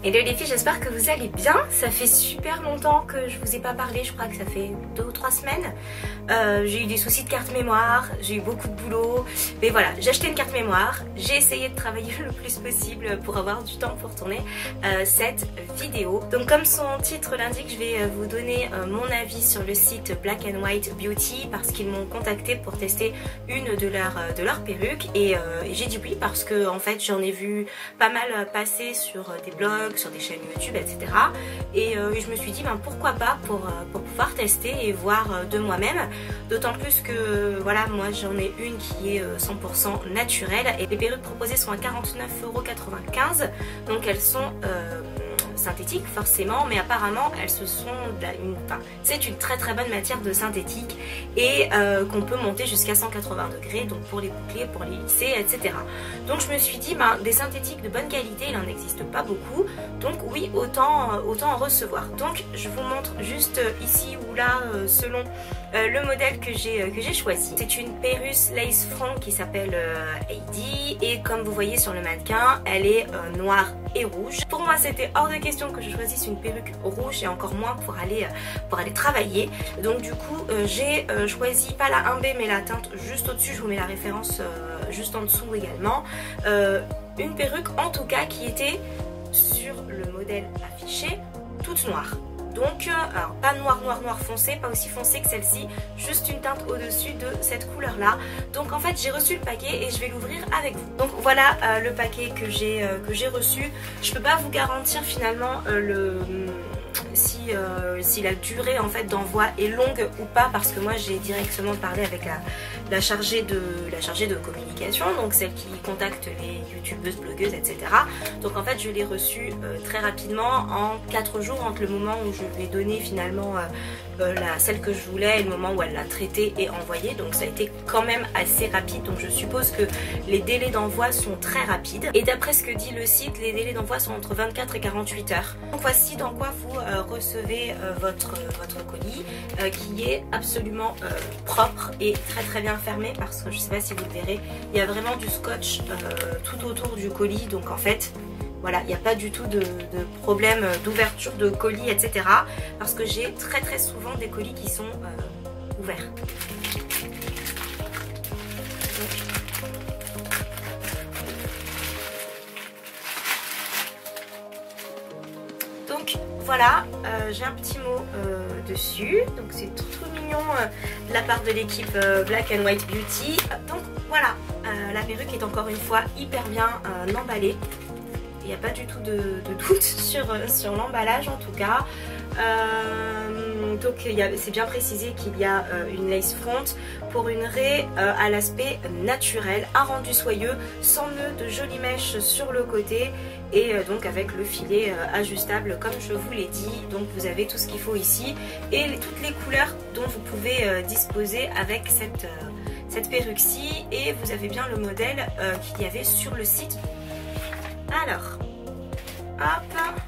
Hello les filles, j'espère que vous allez bien. Ça fait super longtemps que je vous ai pas parlé, je crois que ça fait 2 ou 3 semaines. J'ai eu des soucis de carte mémoire, j'ai eu beaucoup de boulot. Mais voilà, j'ai acheté une carte mémoire, j'ai essayé de travailler le plus possible pour avoir du temps pour tourner cette vidéo. Donc comme son titre l'indique, je vais vous donner mon avis sur le site Black and White Beauty parce qu'ils m'ont contacté pour tester une de leurs perruques. Et j'ai dit oui parce que en fait j'en ai vu pas mal passer sur des blogs, sur des chaînes YouTube, etc. Et je me suis dit pourquoi pas pour pouvoir tester et voir de moi-même. D'autant plus que voilà, moi j'en ai une qui est 100% naturelle et les perruques proposées sont à 49,95 €. Donc elles sont synthétiques forcément, mais apparemment elles se sont c'est une très très bonne matière de synthétique et qu'on peut monter jusqu'à 180 degrés, donc pour les boucler, pour les lisser, etc. Donc je me suis dit des synthétiques de bonne qualité il n'en existe pas beaucoup, donc oui, autant en recevoir. Donc je vous montre juste ici ou là selon le modèle que j'ai choisi. C'est une Perus Lace Front qui s'appelle Heidi et comme vous voyez sur le mannequin elle est noire et rouge. Pour moi c'était hors de question que je choisisse une perruque rouge et encore moins pour aller travailler. Donc du coup j'ai choisi pas la 1B mais la teinte juste au-dessus, je vous mets la référence juste en dessous également. Une perruque en tout cas qui était sur le modèle affiché toute noire. Donc, alors pas noir foncé, pas aussi foncé que celle-ci, juste une teinte au-dessus de cette couleur-là. Donc en fait j'ai reçu le paquet et je vais l'ouvrir avec vous. Donc voilà le paquet que j'ai reçu. Je peux pas vous garantir finalement si la durée en fait d'envoi est longue ou pas, parce que moi j'ai directement parlé avec la chargée de communication, donc celle qui contacte les youtubeuses, blogueuses, etc. Donc en fait je l'ai reçue très rapidement, en 4 jours entre le moment où je lui ai donné finalement celle que je voulais et le moment où elle l'a traitée et envoyée. Donc ça a été quand même assez rapide, donc je suppose que les délais d'envoi sont très rapides et d'après ce que dit le site, les délais d'envoi sont entre 24 et 48 heures. Donc voici dans quoi vous recevez votre colis qui est absolument propre et très très bien fermé, parce que je sais pas si vous le verrez, il y a vraiment du scotch tout autour du colis, donc en fait voilà, il n'y a pas du tout de problème d'ouverture de colis, etc. Parce que j'ai très très souvent des colis qui sont ouverts. Donc voilà, j'ai un petit mot dessus, donc c'est trop mignon de la part de l'équipe Black and White Beauty. Donc voilà, la perruque est encore une fois hyper bien emballée. Il n'y a pas du tout de doute sur l'emballage en tout cas. Donc c'est bien précisé qu'il y a une lace front pour une raie à l'aspect naturel, un rendu soyeux, sans nœud, de jolies mèches sur le côté et donc avec le filet ajustable comme je vous l'ai dit. Donc vous avez tout ce qu'il faut ici et toutes les couleurs dont vous pouvez disposer avec cette perruque-ci, et vous avez bien le modèle qu'il y avait sur le site. Alors, hop,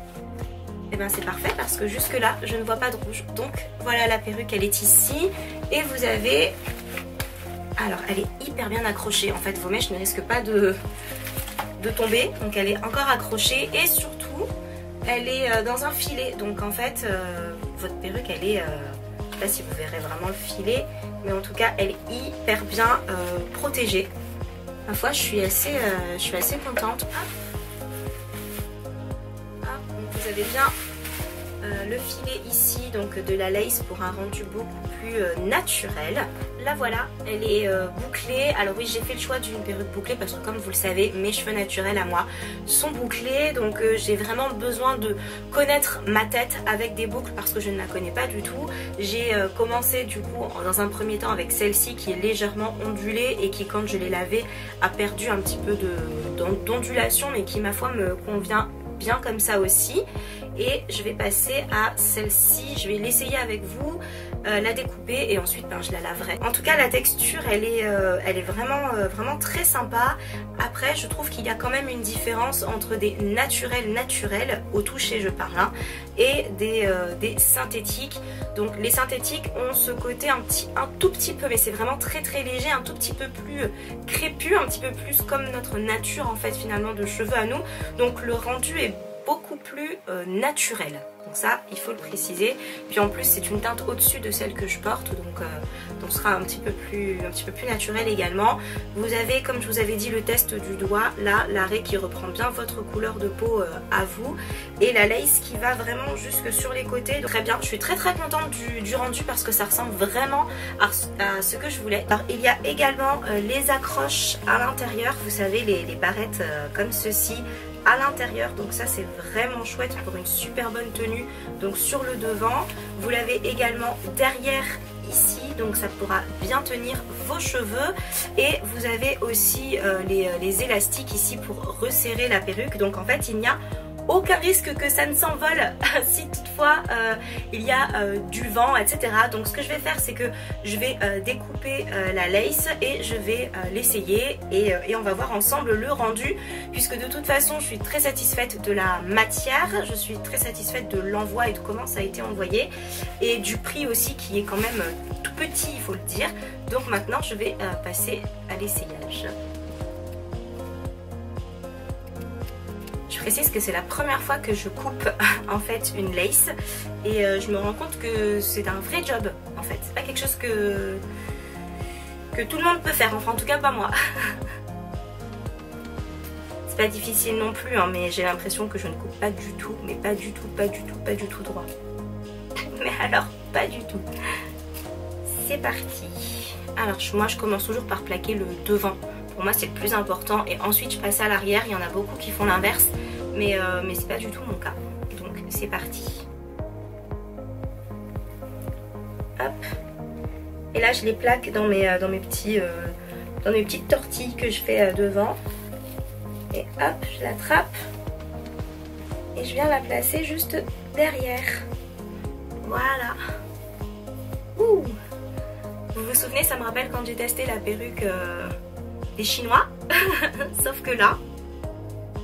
et ben c'est parfait parce que jusque là je ne vois pas de rouge. Donc voilà, la perruque elle est ici et vous avez, alors elle est hyper bien accrochée en fait, vos mèches ne risquent pas de tomber, donc elle est encore accrochée et surtout elle est dans un filet, donc en fait votre perruque elle est, je sais pas si vous verrez vraiment le filet, mais en tout cas elle est hyper bien protégée. Ma foi, je suis assez contente. Vous avez bien le filet ici, donc de la lace pour un rendu beaucoup plus naturel. Là voilà, elle est bouclée. Alors oui, j'ai fait le choix d'une perruque bouclée parce que comme vous le savez, mes cheveux naturels à moi sont bouclés. Donc j'ai vraiment besoin de connaître ma tête avec des boucles parce que je ne la connais pas du tout. J'ai commencé du coup dans un premier temps avec celle-ci qui est légèrement ondulée et qui, quand je l'ai lavée, a perdu un petit peu d'ondulation, mais qui ma foi me convient bien comme ça aussi. Et je vais passer à celle-ci, je vais l'essayer avec vous, la découper et ensuite je la laverai. En tout cas la texture elle est vraiment très sympa. Après je trouve qu'il y a quand même une différence entre des naturels au toucher je parle et des synthétiques. Donc les synthétiques ont ce côté un tout petit peu, mais c'est vraiment très léger, un tout petit peu plus crépus, un petit peu plus comme notre nature en fait finalement de cheveux à nous. Donc le rendu est beaucoup plus naturelle. Donc ça, il faut le préciser. Puis en plus, c'est une teinte au-dessus de celle que je porte, donc ce sera un petit peu plus naturel également. Vous avez, comme je vous avais dit, le test du doigt, là, l'arrêt qui reprend bien votre couleur de peau à vous, et la lace qui va vraiment jusque sur les côtés. Donc, très bien, je suis très contente du rendu parce que ça ressemble vraiment à ce que je voulais. Alors, il y a également les accroches à l'intérieur, vous savez, les barrettes comme ceci à l'intérieur, donc ça c'est vraiment chouette pour une super bonne tenue. Donc sur le devant, vous l'avez également derrière ici, donc ça pourra bien tenir vos cheveux, et vous avez aussi les élastiques ici pour resserrer la perruque. Donc en fait il n'y a aucun risque que ça ne s'envole si toutefois il y a du vent, etc. Donc ce que je vais faire, c'est que je vais découper la lace et je vais l'essayer, et on va voir ensemble le rendu, puisque de toute façon je suis très satisfaite de la matière, je suis très satisfaite de l'envoi et de comment ça a été envoyé, et du prix aussi qui est quand même tout petit, il faut le dire. Donc maintenant je vais passer à l'essayage. Je précise que c'est la première fois que je coupe en fait une lace, et je me rends compte que c'est un vrai job en fait. C'est pas quelque chose que tout le monde peut faire, enfin en tout cas pas moi. C'est pas difficile non plus, hein, mais j'ai l'impression que je ne coupe pas du tout, mais pas du tout droit. Mais alors pas du tout. C'est parti. Alors moi je commence toujours par plaquer le devant. Pour moi c'est le plus important, et ensuite je passe à l'arrière. Il y en a beaucoup qui font l'inverse, mais c'est pas du tout mon cas. Donc c'est parti. Hop. Et là je les plaque dans mes petites tortilles que je fais devant. Et hop, je l'attrape et je viens la placer juste derrière. Voilà. Ouh. Vous vous souvenez, ça me rappelle quand j'ai testé la perruque des Chinois. Sauf que là,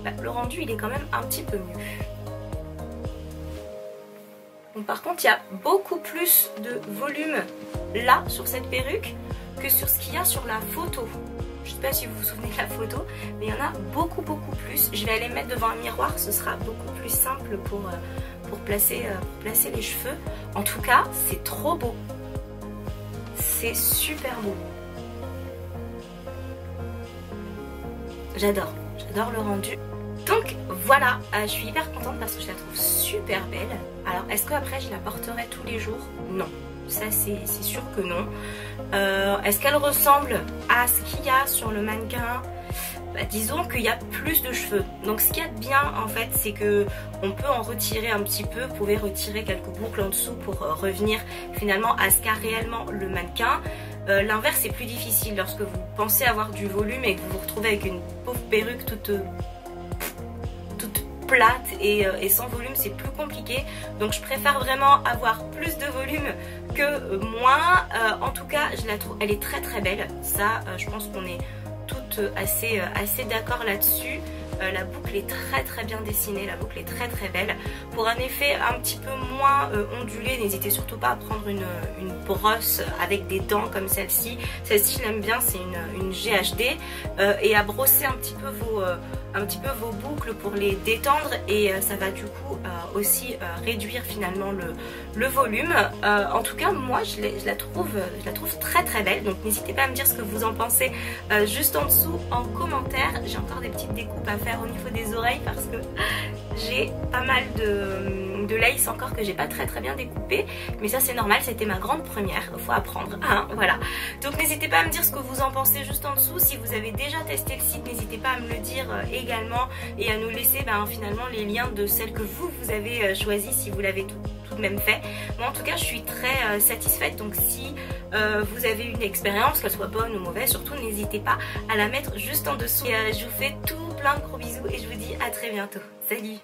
bah, le rendu il est quand même un petit peu mieux. Donc, par contre, il y a beaucoup plus de volume là sur cette perruque que sur ce qu'il y a sur la photo. Je sais pas si vous vous souvenez de la photo, mais il y en a beaucoup plus. Je vais aller me mettre devant un miroir, ce sera beaucoup plus simple pour placer les cheveux. En tout cas, c'est trop beau. C'est super beau. J'adore le rendu. Donc voilà, je suis hyper contente parce que je la trouve super belle. Alors est-ce qu'après je la porterai tous les jours? Non, ça c'est sûr que non. Est-ce qu'elle ressemble à ce qu'il y a sur le mannequin? Bah, disons qu'il y a plus de cheveux. Donc ce qu'il y a de bien en fait, c'est que on peut en retirer un petit peu. Vous pouvez retirer quelques boucles en dessous pour revenir finalement à ce qu'a réellement le mannequin. L'inverse est plus difficile lorsque vous pensez avoir du volume et que vous vous retrouvez avec une pauvre perruque toute plate et sans volume, c'est plus compliqué. Donc je préfère vraiment avoir plus de volume que moins. En tout cas, je la trouve, elle est très belle. Ça, je pense qu'on est toutes assez d'accord là-dessus. La boucle est très bien dessinée, la boucle est très belle. Pour un effet un petit peu moins ondulé, n'hésitez surtout pas à prendre une brosse avec des dents comme celle-ci. Celle-ci je l'aime bien, c'est une GHD, et à brosser un petit peu vos boucles pour les détendre, et ça va du coup aussi réduire finalement le volume. En tout cas moi je la trouve très belle, donc n'hésitez pas à me dire ce que vous en pensez juste en dessous en commentaire. J'ai encore des petites découpes à faire au niveau des oreilles parce que j'ai pas mal de lace encore que j'ai pas très bien découpé, mais ça c'est normal, c'était ma grande première, faut apprendre, hein, voilà. Donc n'hésitez pas à me dire ce que vous en pensez juste en dessous. Si vous avez déjà testé le site, n'hésitez pas à me le dire également, et à nous laisser finalement les liens de celles que vous avez choisies si vous l'avez tout de même fait. Moi en tout cas je suis très satisfaite, donc si vous avez une expérience, qu'elle soit bonne ou mauvaise, surtout n'hésitez pas à la mettre juste en dessous. Et je vous fais tout plein de gros bisous et je vous dis à très bientôt. Salut!